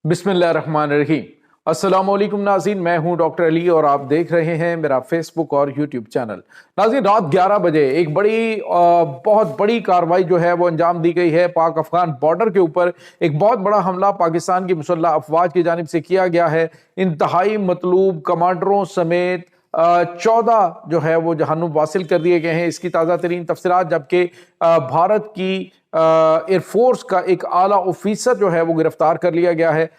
बिस्मिल्लाहिर्रहमानिर्रहीम। अस्सलाम वालेकुम नाज़रीन, मैं हूं डॉक्टर अली और आप देख रहे हैं मेरा फेसबुक और यूट्यूब चैनल। नाज़रीन, रात 11 बजे एक बहुत बड़ी कार्रवाई जो है वो अंजाम दी गई है। पाक अफगान बॉर्डर के ऊपर एक बहुत बड़ा हमला पाकिस्तान की मुसल्लह अफवाज की जानिब से किया गया है। इंतहाई मतलूब कमांडरों समेत 14 जो है वो जहन्नुम वासिल कर दिए गए हैं। इसकी ताज़ा तरीन तफसीलात, जबकि भारत की एयरफोर्स का एक आला ऑफिसर जो है वो गिरफ्तार कर लिया गया है।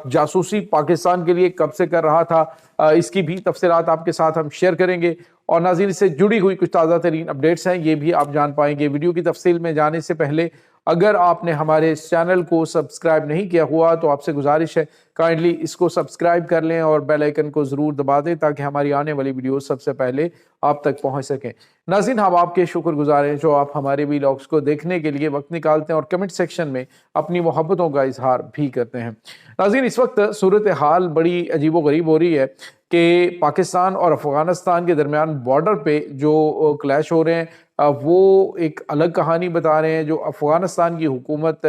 जासूसी पाकिस्तान के लिए कब से कर रहा था, इसकी भी तफसीलात आपके साथ हम शेयर करेंगे। और नाज़रीन, इससे जुड़ी हुई कुछ ताज़ा तरीन अपडेट्स हैं, ये भी आप जान पाएंगे। वीडियो की तफसील में जाने से पहले अगर आपने हमारे इस चैनल को सब्सक्राइब नहीं किया हुआ तो आपसे गुजारिश है काइंडली इसको सब्सक्राइब कर लें और बेल आइकन को ज़रूर दबा दें ताकि हमारी आने वाली वीडियो सबसे पहले आप तक पहुंच सकें। नाज़रीन, हम आपके शुक्रगुजार हैं जो आप हमारे वीलॉग्स को देखने के लिए वक्त निकालते हैं और कमेंट सेक्शन में अपनी मोहब्बतों का इजहार भी करते हैं। नाज़रीन, इस वक्त सूरत हाल बड़ी अजीबो गरीब हो रही है कि पाकिस्तान और अफगानिस्तान के दरमियान बॉर्डर पे जो क्लैश हो रहे हैं वो एक अलग कहानी बता रहे हैं। जो अफगानिस्तान की हुकूमत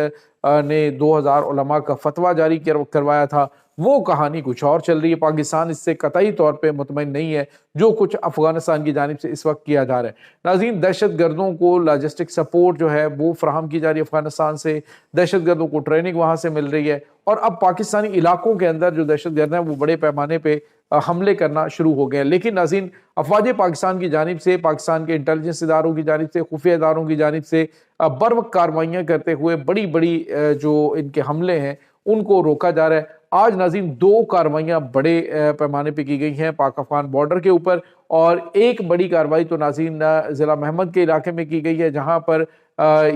ने 2000 उलमा का फतवा जारी करवाया था, वो कहानी कुछ और चल रही है। पाकिस्तान इससे कतई तौर पे मुतमईन नहीं है जो कुछ अफगानिस्तान की जानिब से इस वक्त किया जा रहा है। नाज़रीन, दहशत गर्दों को लॉजिस्टिक सपोर्ट जो है वो फराहम की जा रही है अफगानिस्तान से। दहशत गर्दों को ट्रेनिंग वहाँ से मिल रही है और अब पाकिस्तानी इलाकों के अंदर जो दहशत गर्द हैं वो बड़े पैमाने पे हमले करना शुरू हो गए हैं। लेकिन नाज़रीन, अफवाज पाकिस्तान की जानिब से, पाकिस्तान के इंटेलिजेंस इदारों की जानिब से, खुफिया इदारों की जानिब से बर वक्त कार्रवाइयाँ करते हुए बड़ी बड़ी जो इनके हमले हैं उनको रोका जा रहा है। आज नाज़रीन 2 कार्रवाइयाँ बड़े पैमाने पे की गई हैं पाक अफगान बॉर्डर के ऊपर, और एक बड़ी कार्रवाई तो नाज़रीन ज़िला महमद के इलाके में की गई है जहाँ पर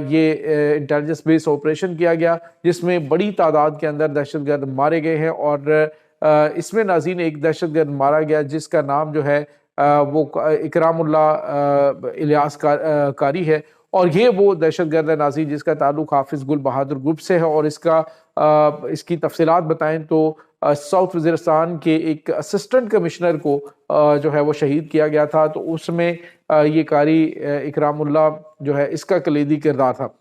ये इंटेलिजेंस बेस ऑपरेशन किया गया जिसमें बड़ी तादाद के अंदर दहशतगर्द मारे गए हैं। और इसमें नाज़रीन एक दहशतगर्द मारा गया जिसका नाम जो है वो इकरामुल्लाह इलियास कारी है, और ये वो दहशतगर्द है नाज़रीन जिसका ताल्लुक हाफिज गुल बहादुर ग्रुप से है। और इसकी तफसीलात बताएं तो साउथ वज़ीरिस्तान के एक असिस्टेंट कमिश्नर को जो है वो शहीद किया गया था, तो उसमें ये कारी इकरामुल्लाह जो है इसका कलीदी किरदार था।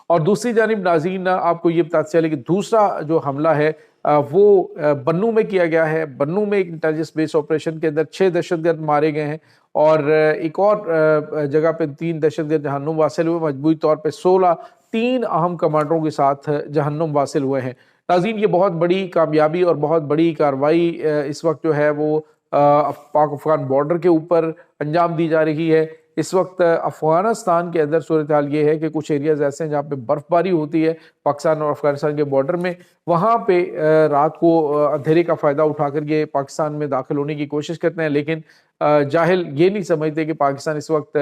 और दूसरी जानिब नाज़रीन आपको ये बताते चले कि दूसरा जो हमला है वो बन्नू में किया गया है। बन्नू में एक इंटेलिजेंस बेस ऑपरेशन के अंदर 6 दहशतगर्द मारे गए हैं और एक और जगह पे 3 दहशतगर्द जहन्नुम वासिल हुए। मजबूरी तौर पे 16 3 अहम कमांडरों के साथ जहन्नुम वासिल हुए हैं। नाज़रीन, ये बहुत बड़ी कामयाबी और बहुत बड़ी कार्रवाई इस वक्त जो है वो पाक अफगान बॉर्डर के ऊपर अंजाम दी जा रही है। इस वक्त अफगानिस्तान के अंदर सूरत हाल ये है कि कुछ एरियाज ऐसे हैं जहाँ पे बर्फबारी होती है पाकिस्तान और अफगानिस्तान के बॉर्डर में। वहाँ पे रात को अंधेरे का फ़ायदा उठाकर ये पाकिस्तान में दाखिल होने की कोशिश करते हैं, लेकिन जाहिल ये नहीं समझते कि पाकिस्तान इस वक्त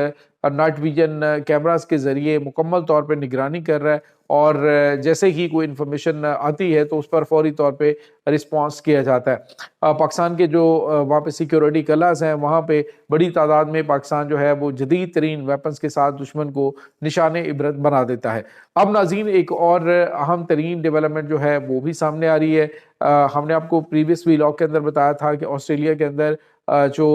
नाइट विजन कैमरास के ज़रिए मुकम्मल तौर पे निगरानी कर रहा है और जैसे ही कोई इन्फॉर्मेशन आती है तो उस पर फौरी तौर पे रिस्पांस किया जाता है। पाकिस्तान के जो वहाँ पे सिक्योरिटी कलर्स हैं वहाँ पे बड़ी तादाद में पाकिस्तान जो है वो जदीद तरीन वेपन्स के साथ दुश्मन को निशाने इबरत बना देता है। अब नाज़रीन एक और अहम तरीन डेवलपमेंट जो है वो भी सामने आ रही है। हमने आपको प्रीवियस व्लॉग के अंदर बताया था कि ऑस्ट्रेलिया के अंदर जो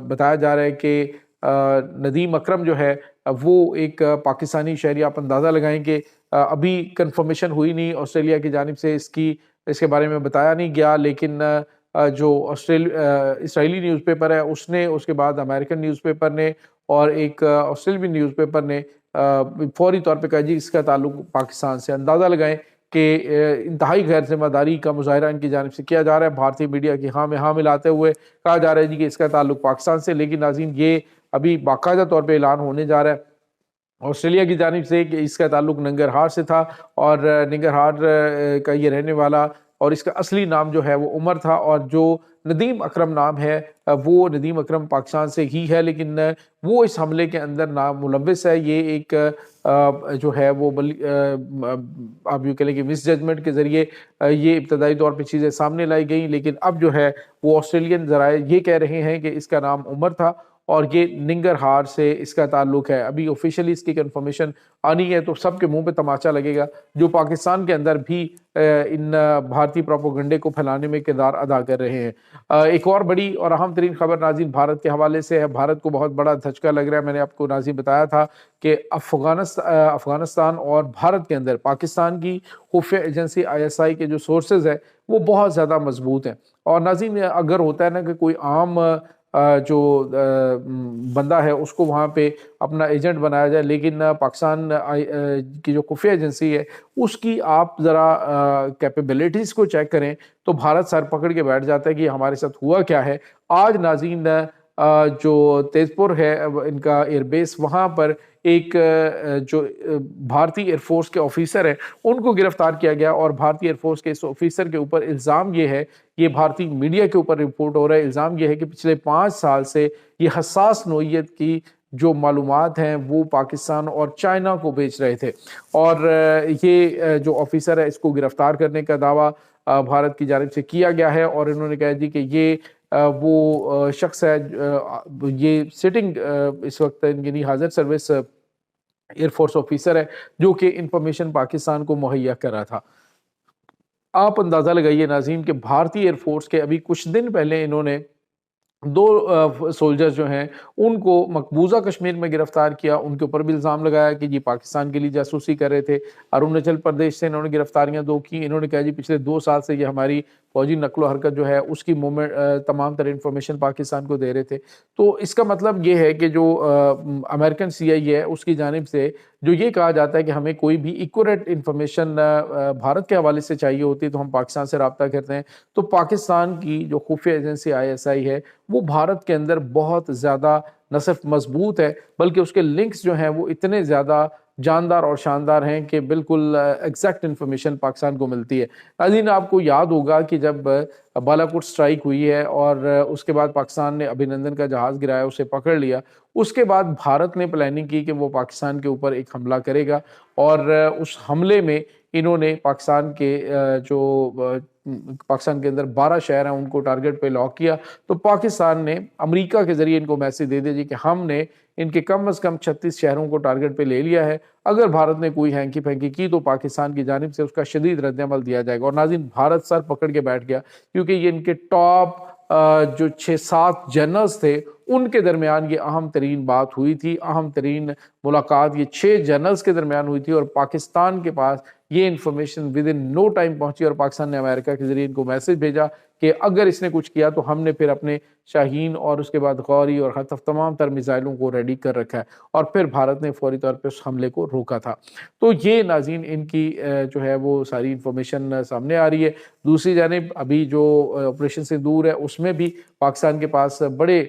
बताया जा रहा है कि नदीम अकरम जो है वो एक पाकिस्तानी शहरी, आप अंदाज़ा लगाएं कि अभी कंफर्मेशन हुई नहीं ऑस्ट्रेलिया की जानिब से, इसके बारे में बताया नहीं गया, लेकिन जो इसराइली न्यूज़पेपर है उसने, उसके बाद अमेरिकन न्यूज़पेपर ने और एक ऑस्ट्रेलियन न्यूज़पेपर ने फौरी तौर पे कहा जी इसका ताल्लुक पाकिस्तान से। अंदाज़ा लगाएं कि इंतहाई गैर जिम्मेदारी का मुजाहरा इनकी जानिब से किया जा रहा है। भारतीय मीडिया की हाँ में हाँ मिलाते हुए कहा जा रहा है जी कि इसका ताल्लुक पाकिस्तान से, लेकिन नाज़रीन ये अभी बाकायदा तौर पे ऐलान होने जा रहा है ऑस्ट्रेलिया की जानिब से कि इसका ताल्लुक नंगरहार से था और नंगरहार का ये रहने वाला, और इसका असली नाम जो है वो उमर था, और जो नदीम अकरम नाम है वो नदीम अकरम पाकिस्तान से ही है, लेकिन वो इस हमले के अंदर नामुलव्विस है। ये एक जो है वो आप यूँ कह लें कि मिस जजमेंट के ज़रिए ये इब्तदाई तौर पे चीज़ें सामने लाई गई, लेकिन अब जो है वो ऑस्ट्रेलियन ज़राए ये कह रहे हैं कि इसका नाम उमर था اور یہ ننگرہار سے اس کا تعلق ہے۔ ابھی آفیشیلی اس کی کنفرمیشن آنی ہے تو سب کے منہ پہ تماچا لگے گا، جو پاکستان کے اندر بھی ان بھارتی پروپیگنڈے کو پھیلانے میں کردار ادا کر رہے ہیں۔ ایک اور بڑی اور اہم ترین خبر ناظرین بھارت کے حوالے سے ہے۔ بھارت کو بہت بڑا دھچکا لگ رہا ہے۔ میں نے آپ کو ناظرین بتایا تھا کہ افغانستان اور بھارت کے اندر پاکستان کی خفیہ ایجنسی ISI کے جو سورسز ہے وہ بہت زیادہ مضبوط ہیں۔ اور ناظرین اگر ہوتا ہے نا کہ کوئی عام جو بندہ ہے اس کو وہاں پہ اپنا ایجنٹ بنایا جائے، لیکن پاکستان کی جو خفیہ ایجنسی ہے اس کی آپ ذرا کیپیبلٹیز کو چیک کریں تو بھارت سر پکڑ کے بیٹھ جاتا ہے کہ ہمارے ساتھ ہوا کیا ہے۔ آج ناظرین جو تیز پور ہے ان کا ایئر بیس، وہاں پر ایک جو بھارتی ایئر فورس کے آفیسر ہیں ان کو گرفتار کیا گیا، اور بھارتی ایئر فورس کے اس آفیسر کے اوپر الزام یہ ہے، یہ بھارتی میڈیا کے اوپر رپورٹ ہو رہا ہے، الزام یہ ہے کہ پچھلے 5 سال سے یہ حساس نوعیت کی جو معلومات ہیں وہ پاکستان اور چائنا کو بیچ رہے تھے، اور یہ جو آفیسر ہے اس کو گرفتار کرنے کا دعویٰ بھارت کی جانب سے کیا گیا ہے، اور انہوں نے کہا جی کہ یہ وہ شخص ہے، یہ سٹنگ اس وقت یعنی حاضر سروس ایئر فورس آفیسر ہے جو کہ انفارمیشن پاکستان کو مہیا کر رہا تھا۔ آپ اندازہ لگائیے ناظرین کہ بھارتی ایئر فورس کے ابھی کچھ دن پہلے انہوں نے 2 سولجر جو ہیں ان کو مقبوضہ کشمیر میں گرفتار کیا، ان کے اوپر بھی الزام لگایا کہ یہ پاکستان کے لیے جاسوسی کر رہے تھے۔ اروناچل پردیش سے انہوں نے گرفتاریاں 2 کی۔ انہوں نے کہا جی پچھلے 2 سال سے یہ ہماری فوجی نقل و حرکت جو ہے اس کی تمام تر انفارمیشن پاکستان کو دے رہے تھے۔ تو اس کا مطلب یہ ہے کہ جو امریکن CIA ہے اس کی جانب سے جو یہ کہا جاتا ہے کہ ہمیں کوئی بھی ایکوریٹ انفارمیشن بھارت کے حوالے سے چاہیے ہوتی ہے تو ہم پاکستان سے رابطہ کرتے ہیں، تو پاکستان کی جو خفیہ ایجنسی ISI ہے وہ بھارت کے اندر بہت زیادہ نہ صرف مضبوط ہے بلکہ اس کے لنکس جو ہیں وہ اتنے زیادہ جاندار اور شاندار ہیں کہ بالکل ایگزیکٹ انفارمیشن پاکستان کو ملتی ہے۔ ناظرین آپ کو یاد ہوگا کہ جب بالاکوٹ سٹرائک ہوئی ہے اور اس کے بعد پاکستان نے ابھینندن کا جہاز گرایا، اسے پکڑ لیا، اس کے بعد بھارت نے پلاننگ کی کہ وہ پاکستان کے اوپر ایک حملہ کرے گا، اور اس حملے میں انہوں نے پاکستان کے اندر 12 شہر ہیں ان کو ٹارگٹ پہ لاک کیا۔ تو پاکستان نے امریکہ کے ذریعے ان کو میسج دے دیا جی کہ ہم نے ان کے کم از کم 36 شہروں کو ٹارگٹ پہ لے لیا ہے، اگر بھارت نے کوئی ہینکی پھینکی کی تو پاکستان کی جانب سے اس کا شدید رد عمل دیا جائے گا۔ اور ناظرین بھارت سر پکڑ کے بیٹھ گیا کیونکہ یہ ان کے ٹاپ جو 6-7 جنرلز تھے ان کے درمیان یہ اہم ترین بات ہوئی تھی، اہم ترین ملاقات یہ 6 جنرلز کے درمیان ہوئی تھی، اور پاکستان کے پاس یہ information within no time پہنچی، اور پاکستان نے امریکہ کے ذریعے ان کو میسج بھیجا کہ اگر اس نے کچھ کیا تو ہم نے پھر اپنے شاہین اور اس کے بعد غوری اور خطف تمام تر میزائلوں کو ریڈی کر رکھا ہے، اور پھر بھارت نے فوری طور پہ اس حملے کو روکا تھا۔ تو یہ ناظرین ان کی جو ہے وہ ساری انفارمیشن سامنے آ رہی ہے۔ دوسری جانب ابھی جو آپریشن سندور ہے اس میں بھی پاکستان کے پاس بڑے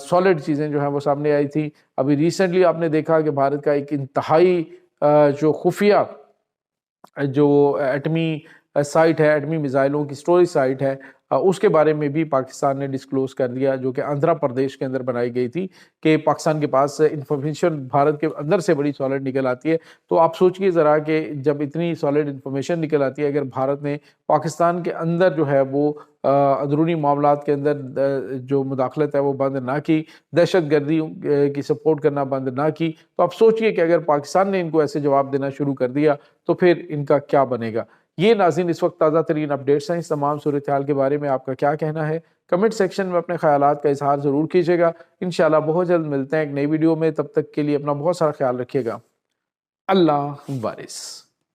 سالڈ چیزیں جو ہیں وہ سامنے آئی تھی۔ ابھی ریسنٹلی آپ نے دیکھا کہ بھارت کا ایک انتہائی جو خفیہ جو ایٹمی سائٹ ہے، ایٹمی میزائلوں کی سٹوریج سائٹ ہے، اس کے بارے میں بھی پاکستان نے ڈسکلوز کر دیا، جو کہ آندھرا پردیش کے اندر بنائی گئی تھی، کہ پاکستان کے پاس انفارمیشن بھارت کے اندر سے بڑی سالڈ نکل آتی ہے۔ تو آپ سوچئے ذرا کہ جب اتنی سالڈ انفارمیشن نکل آتی ہے، اگر بھارت نے پاکستان کے اندر جو ہے وہ اندرونی معاملات کے اندر جو مداخلت ہے وہ بند نہ کی، دہشت گردی کی سپورٹ کرنا بند نہ کی، تو آپ سوچئے کہ اگر پاکستان نے ان کو ایسے جواب دینا شروع کر دیا تو پھر ان کا کیا بنے گا۔ یہ ناظرین اس وقت تازہ ترین اپڈیٹس ہیں۔ اس تمام صورتحال کے بارے میں آپ کا کیا کہنا ہے؟ کمنٹ سیکشن میں اپنے خیالات کا اظہار ضرور کیجیے گا۔ انشاءاللہ بہت جلد ملتے ہیں ایک نئی ویڈیو میں، تب تک کے لیے اپنا بہت سارا خیال رکھیے گا۔ اللہ وارث۔